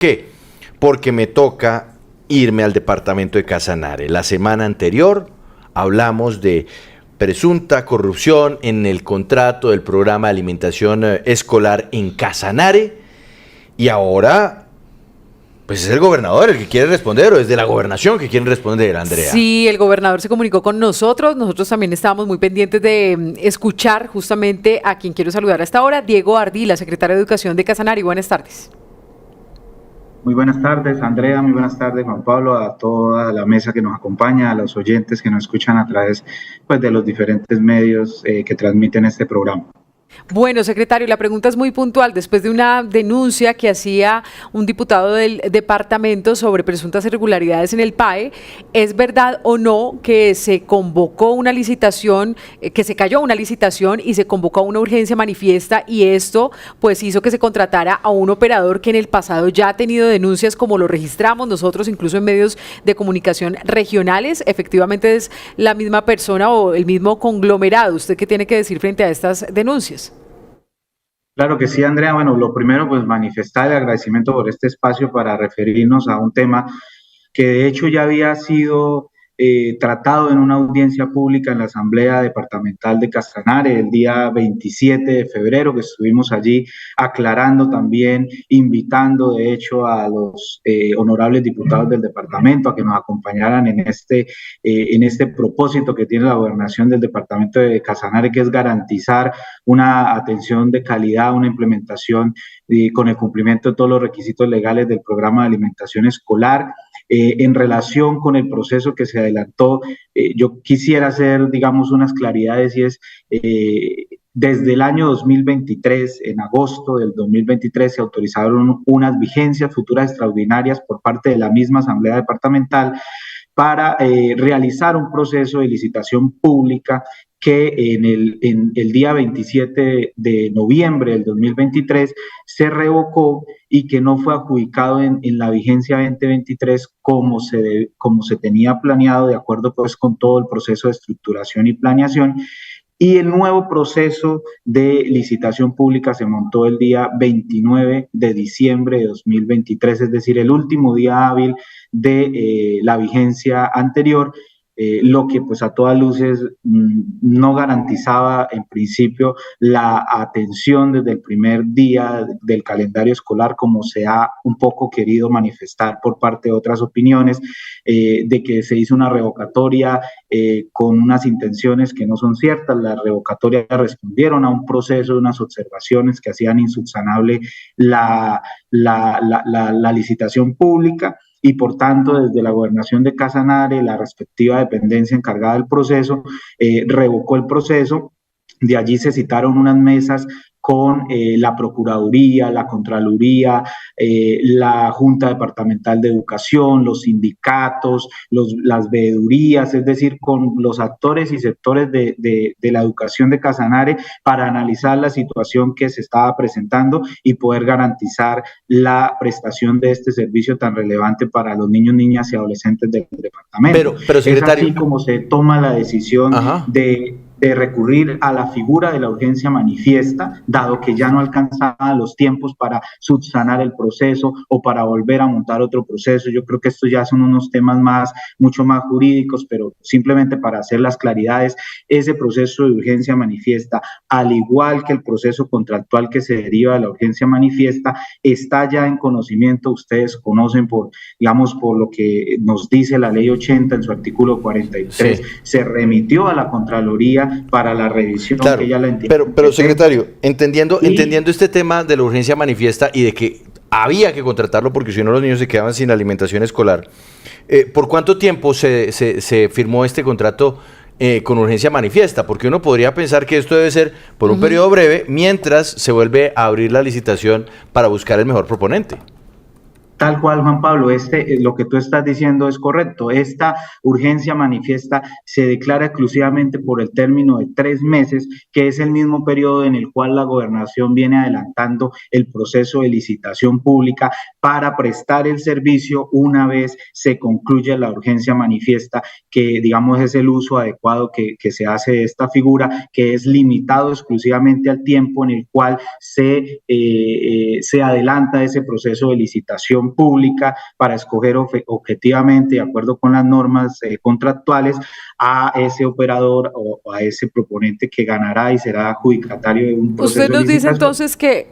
qué? Porque me toca irme al departamento de Casanare. La semana anterior hablamos de presunta corrupción en el contrato del programa de alimentación escolar en Casanare y ahora pues es el gobernador el que quiere responder o es de la gobernación que quiere responder, Andrea. Sí, el gobernador se comunicó con nosotros también estábamos muy pendientes de escuchar justamente a quien quiero saludar hasta ahora, Diego Ardila, secretario de Educación de Casanare. Buenas tardes. Muy buenas tardes, Andrea, muy buenas tardes, Juan Pablo, a toda la mesa que nos acompaña, a los oyentes que nos escuchan a través pues, de los diferentes medios que transmiten este programa. Bueno, secretario, la pregunta es muy puntual. Después de una denuncia que hacía un diputado del departamento sobre presuntas irregularidades en el PAE, ¿es verdad o no que se convocó una licitación, que se cayó una licitación y se convocó a una urgencia manifiesta y esto pues hizo que se contratara a un operador que en el pasado ya ha tenido denuncias como lo registramos nosotros incluso en medios de comunicación regionales? ¿Efectivamente es la misma persona o el mismo conglomerado? ¿Usted qué tiene que decir frente a estas denuncias? Claro que sí, Andrea. Bueno, lo primero, pues manifestar el agradecimiento por este espacio para referirnos a un tema que de hecho ya había sido tratado en una audiencia pública en la Asamblea Departamental de Casanare el día 27 de febrero, que estuvimos allí aclarando también, invitando de hecho a los honorables diputados del departamento a que nos acompañaran en este propósito que tiene la gobernación del departamento de Casanare, que es garantizar una atención de calidad, una implementación con el cumplimiento de todos los requisitos legales del programa de alimentación escolar. En relación con el proceso que se adelantó, yo quisiera hacer, digamos, unas claridades y es, desde el año 2023, en agosto del 2023, se autorizaron unas vigencias futuras extraordinarias por parte de la misma Asamblea Departamental para realizar un proceso de licitación pública que en el día 27 de noviembre del 2023 se revocó y que no fue adjudicado en la vigencia 2023 como se tenía planeado, de acuerdo pues con todo el proceso de estructuración y planeación. Y el nuevo proceso de licitación pública se montó el día 29 de diciembre de 2023, es decir, el último día hábil de la vigencia anterior, lo que pues a todas luces no garantizaba en principio la atención desde el primer día del calendario escolar, como se ha un poco querido manifestar por parte de otras opiniones, de que se hizo una revocatoria con unas intenciones que no son ciertas. Las revocatorias respondieron a un proceso de unas observaciones que hacían insubsanable la licitación pública. Y por tanto, desde la gobernación de Casanare, la respectiva dependencia encargada del proceso, revocó el proceso. De allí se citaron unas mesas con la Procuraduría, la Contraloría, la Junta Departamental de Educación, los sindicatos, las veedurías, es decir, con los actores y sectores de la educación de Casanare para analizar la situación que se estaba presentando y poder garantizar la prestación de este servicio tan relevante para los niños, niñas y adolescentes del departamento. Pero secretario, es así como se toma la decisión de recurrir a la figura de la urgencia manifiesta, dado que ya no alcanzaban los tiempos para subsanar el proceso o para volver a montar otro proceso. Yo creo que estos ya son unos temas mucho más jurídicos, pero simplemente para hacer las claridades, ese proceso de urgencia manifiesta, al igual que el proceso contractual que se deriva de la urgencia manifiesta, está ya en conocimiento. Ustedes conocen por lo que nos dice la ley 80 en su artículo 43, sí. Se remitió a la Contraloría para la revisión, claro, que ya la entiende. Pero secretario, entendiendo este tema de la urgencia manifiesta y de que había que contratarlo porque si no los niños se quedaban sin alimentación escolar, ¿por cuánto tiempo se firmó este contrato con urgencia manifiesta? Porque uno podría pensar que esto debe ser por un periodo breve mientras se vuelve a abrir la licitación para buscar el mejor proponente. Tal cual, Juan Pablo, lo que tú estás diciendo es correcto. Esta urgencia manifiesta se declara exclusivamente por el término de 3 meses, que es el mismo periodo en el cual la gobernación viene adelantando el proceso de licitación pública para prestar el servicio una vez se concluye la urgencia manifiesta, que digamos es el uso adecuado que se hace de esta figura, que es limitado exclusivamente al tiempo en el cual se adelanta ese proceso de licitación licitación pública para escoger objetivamente, de acuerdo con las normas contractuales, a ese operador o a ese proponente que ganará y será adjudicatario de un proceso de licitación. Usted nos dice entonces que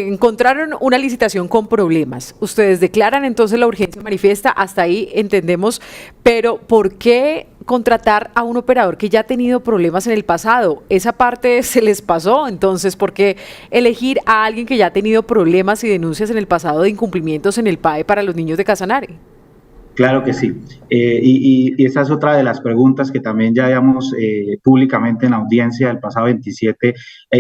encontraron una licitación con problemas. Ustedes declaran entonces la urgencia manifiesta, hasta ahí entendemos, pero ¿por qué contratar a un operador que ya ha tenido problemas en el pasado? Esa parte se les pasó, entonces, ¿por qué elegir a alguien que ya ha tenido problemas y denuncias en el pasado de incumplimientos en el PAE para los niños de Casanare? Claro que sí. Y esa es otra de las preguntas que también ya habíamos públicamente en la audiencia del pasado 27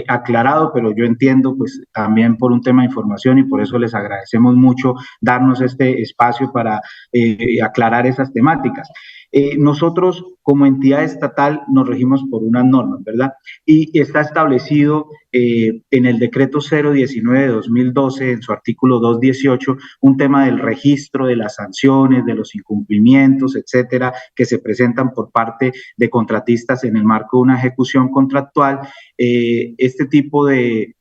aclarado, pero yo entiendo pues también por un tema de información y por eso les agradecemos mucho darnos este espacio para aclarar esas temáticas. Nosotros como entidad estatal nos regimos por unas normas, ¿verdad? Y está establecido en el decreto 019 de 2012, en su artículo 218, un tema del registro de las sanciones, de los incumplimientos, etcétera, que se presentan por parte de contratistas en el marco de una ejecución contractual. Este tipo de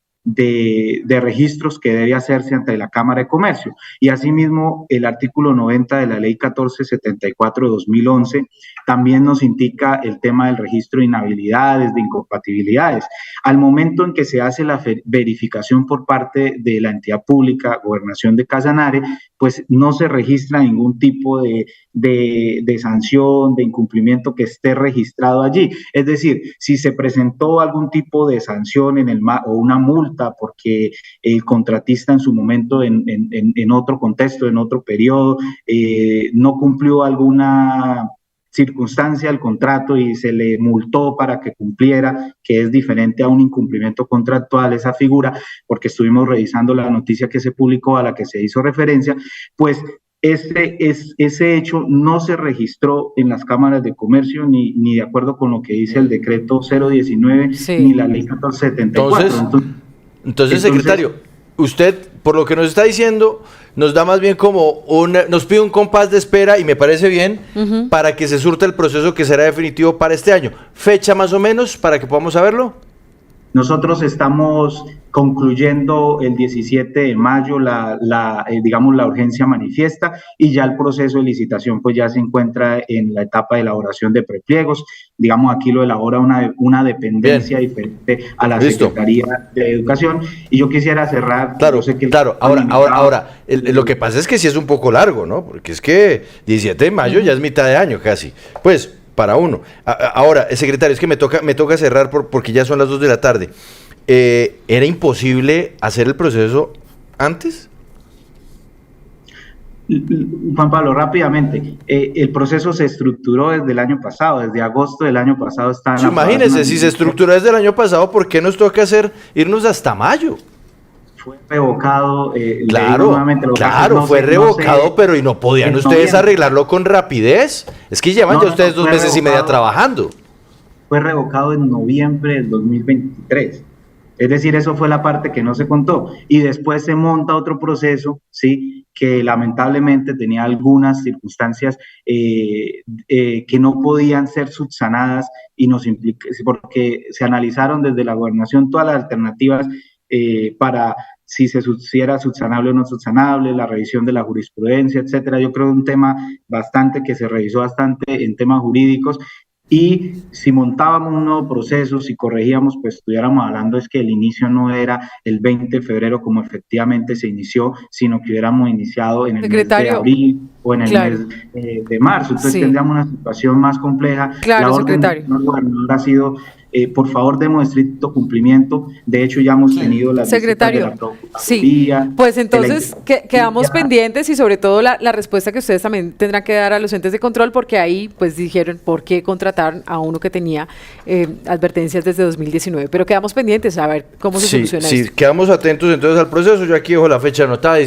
registros que debe hacerse ante la Cámara de Comercio. Y asimismo, el artículo 90 de la Ley 1474 de 2011 también nos indica el tema del registro de inhabilidades, de incompatibilidades. Al momento en que se hace la verificación por parte de la entidad pública, Gobernación de Casanare, pues no se registra ningún tipo de sanción, de incumplimiento que esté registrado allí. Es decir, si se presentó algún tipo de sanción o una multa porque el contratista en su momento, en otro contexto, en otro periodo, no cumplió alguna circunstancia del contrato y se le multó para que cumpliera, que es diferente a un incumplimiento contractual, esa figura, porque estuvimos revisando la noticia que se publicó a la que se hizo referencia, pues ese hecho no se registró en las cámaras de comercio ni de acuerdo con lo que dice el decreto 019 sí, ni la ley 1474. Entonces, secretario, usted, por lo que nos está diciendo, nos da más bien como nos pide un compás de espera, y me parece bien, para que se surta el proceso que será definitivo para este año. ¿Fecha más o menos para que podamos saberlo? Nosotros estamos concluyendo el 17 de mayo digamos, la urgencia manifiesta, y ya el proceso de licitación pues ya se encuentra en la etapa de elaboración de prepliegos. Digamos, aquí lo elabora una dependencia diferente a la Secretaría de Educación, y yo quisiera cerrar. Claro, ahora, lo que pasa es que sí es un poco largo, ¿no? Porque es que 17 de mayo ya es mitad de año casi. Pues, para uno. Ahora, secretario, es que me toca cerrar porque ya son las 2 de la tarde. ¿Era imposible hacer el proceso antes? Juan Pablo, rápidamente, el proceso se estructuró desde el año pasado, desde agosto del año pasado. Imagínese, si se estructuró desde el año pasado, ¿por qué nos toca irnos hasta mayo? Fue revocado. Claro, fue revocado, pero ¿y no podían ustedes arreglarlo con rapidez? Es que llevan ya ustedes 2 meses y media trabajando. Fue revocado en noviembre del 2023. Es decir, eso fue la parte que no se contó. Y después se monta otro proceso, ¿sí?, que lamentablemente tenía algunas circunstancias que no podían ser subsanadas, y porque se analizaron desde la gobernación todas las alternativas para si era subsanable o no subsanable, la revisión de la jurisprudencia, etcétera. Yo creo que un tema que se revisó bastante en temas jurídicos. Y si montábamos un nuevo proceso, si corregíamos, pues estuviéramos hablando es que el inicio no era el 20 de febrero como efectivamente se inició, sino que hubiéramos iniciado en el mes de abril o en el mes de marzo. Entonces tendríamos una situación más compleja. Claro, la orden del gobernador ha sido, por favor, demos estricto cumplimiento. De hecho, ya hemos tenido la secretario, pues entonces quedamos pendientes, y sobre todo la respuesta que ustedes también tendrán que dar a los entes de control, porque ahí pues dijeron por qué contrataron a uno que tenía advertencias desde 2019, pero quedamos pendientes a ver cómo se soluciona esto. Sí, quedamos atentos entonces al proceso. Yo aquí dejo la fecha anotada.